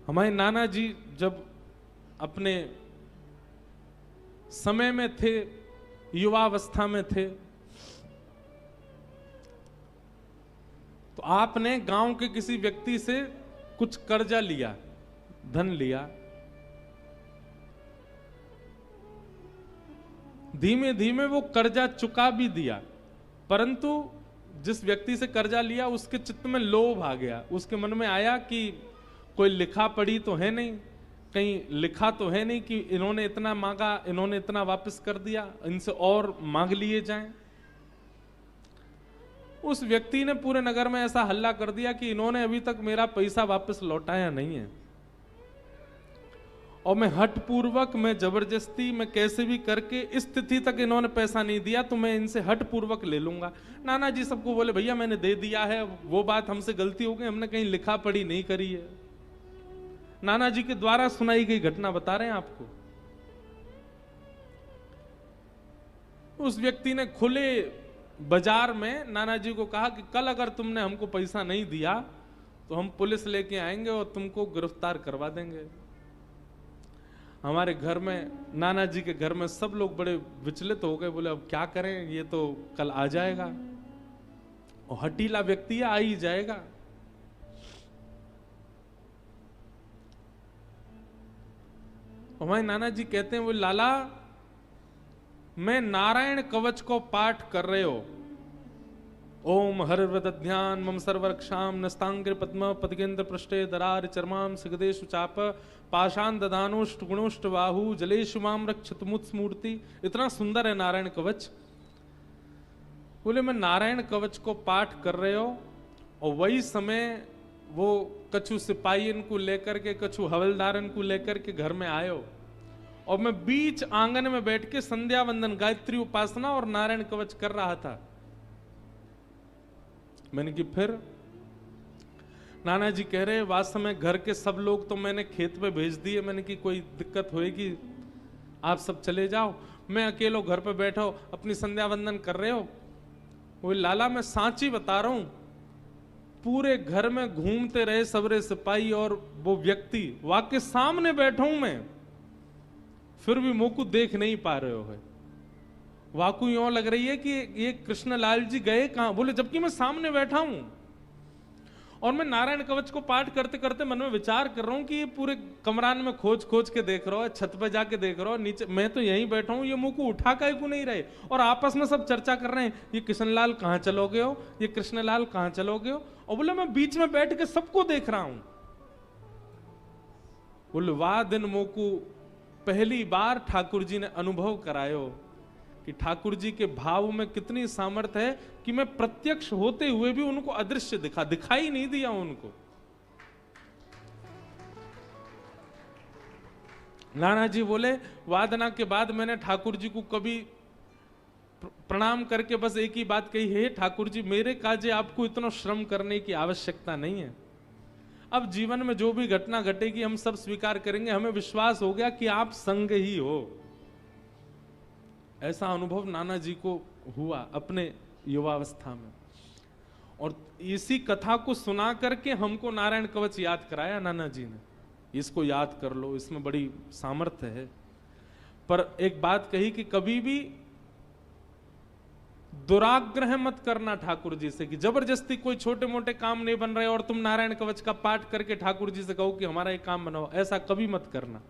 हमारे नाना जी जब अपने समय में थे, युवावस्था में थे, तो आपने गांव के किसी व्यक्ति से कुछ कर्जा लिया, धन लिया। धीमे धीमे वो कर्जा चुका भी दिया, परंतु जिस व्यक्ति से कर्जा लिया उसके चित्त में लोभ आ गया। उसके मन में आया कि कोई लिखा पढ़ी तो है नहीं, कहीं लिखा तो है नहीं कि इन्होंने इतना मांगा, इन्होंने इतना वापस कर दिया, इनसे और मांग लिए जाएं। उस व्यक्ति ने पूरे नगर में ऐसा हल्ला कर दिया कि इन्होंने अभी तक मेरा पैसा वापस लौटाया नहीं है, और मैं हठपूर्वक, मैं जबरदस्ती, मैं कैसे भी करके इस तिथि तक इन्होंने पैसा नहीं दिया तो मैं इनसे हठपूर्वक ले लूंगा। नाना जी सबको बोले भैया मैंने दे दिया है, वो बात हमसे गलती हो गई, हमने कहीं लिखा पढ़ी नहीं करी है। नाना जी के द्वारा सुनाई गई घटना बता रहे हैं आपको। उस व्यक्ति ने खुले बाजार में नाना जी को कहा कि कल अगर तुमने हमको पैसा नहीं दिया तो हम पुलिस लेके आएंगे और तुमको गिरफ्तार करवा देंगे। हमारे घर में, नाना जी के घर में सब लोग बड़े विचलित हो गए, बोले अब क्या करें, ये तो कल आ जाएगा, और हठीला व्यक्ति है, आ ही जाएगा। हमारे नाना जी कहते हैं, वो लाला मैं नारायण कवच को पाठ कर रहे हो, ओम हरिवृद्ध्यान मम सर्वरक्षाम नस्तांग्र पद्म पदगेंद्र पृष्ठे दरार चर्माम सिगदेशु चाप पाषाण ददानुष्ट गुणुष्ट बाहु जलेशु माम रक्षत मूर्ति। इतना सुंदर है नारायण कवच। बोले मैं नारायण कवच को पाठ कर रहे हो, और वही समय वो कछु सिपाही को लेकर के, कछु हवलदारन को लेकर के घर में आयो, और मैं बीच आंगन में बैठ के संध्या वंदन, गायत्री उपासना और नारायण कवच कर रहा था। मैंने कि फिर? नाना जी कह रहे वास्तव में घर के सब लोग तो मैंने खेत पे भेज दिए, मैंने कि कोई दिक्कत होएगी आप सब चले जाओ, मैं अकेलो घर पे बैठो अपनी संध्या वंदन कर रहे हो। वो लाला मैं सांची बता रहा हूं, पूरे घर में घूमते रहे सबरे सिपाही और वो व्यक्ति, वाकई सामने बैठा हूं मैं, फिर भी मुंह को देख नहीं पा रहे हो है। वाकु यूं लग रही है कि ये कृष्णलाल जी गए कहां, बोले जबकि मैं सामने बैठा हूं और मैं नारायण कवच को पाठ करते करते मन में विचार कर रहा हूं कि ये पूरे कमरान में खोज खोज के देख रहा हो, छत पे जाके देख रहा हो, नीचे मैं तो यहीं बैठा हूं, ये मुंह को उठा काहे को नहीं रहे, और आपस में सब चर्चा कर रहे हैं ये कृष्णलाल कहां चलोगे हो, ये कृष्णलाल कहां चलोगे हो। और बोले मैं बीच में बैठ के सबको देख रहा हूं। बोले वाह दिन मोकू पहली बार ठाकुर जी ने अनुभव करायो कि ठाकुर जी के भाव में कितनी सामर्थ्य है कि मैं प्रत्यक्ष होते हुए भी उनको अदृश्य दिखाई नहीं दिया उनको। नाना जी बोले वादना के बाद मैंने ठाकुर जी को कभी प्रणाम करके बस एक ही बात कही है, ठाकुर जी मेरे काजे आपको इतना श्रम करने की आवश्यकता नहीं है, अब जीवन में जो भी घटना घटेगी हम सब स्वीकार करेंगे, हमें विश्वास हो गया कि आप संग ही हो। ऐसा अनुभव नाना जी को हुआ अपने युवावस्था में, और इसी कथा को सुना करके हमको नारायण कवच याद कराया नाना जी ने, इसको याद कर लो, इसमें बड़ी सामर्थ्य है। पर एक बात कही कि कभी भी दुराग्रह मत करना ठाकुर जी से, कि जबरदस्ती कोई छोटे मोटे काम नहीं बन रहे और तुम नारायण कवच का पाठ करके ठाकुर जी से कहो कि हमारा एक काम बनाओ, ऐसा कभी मत करना।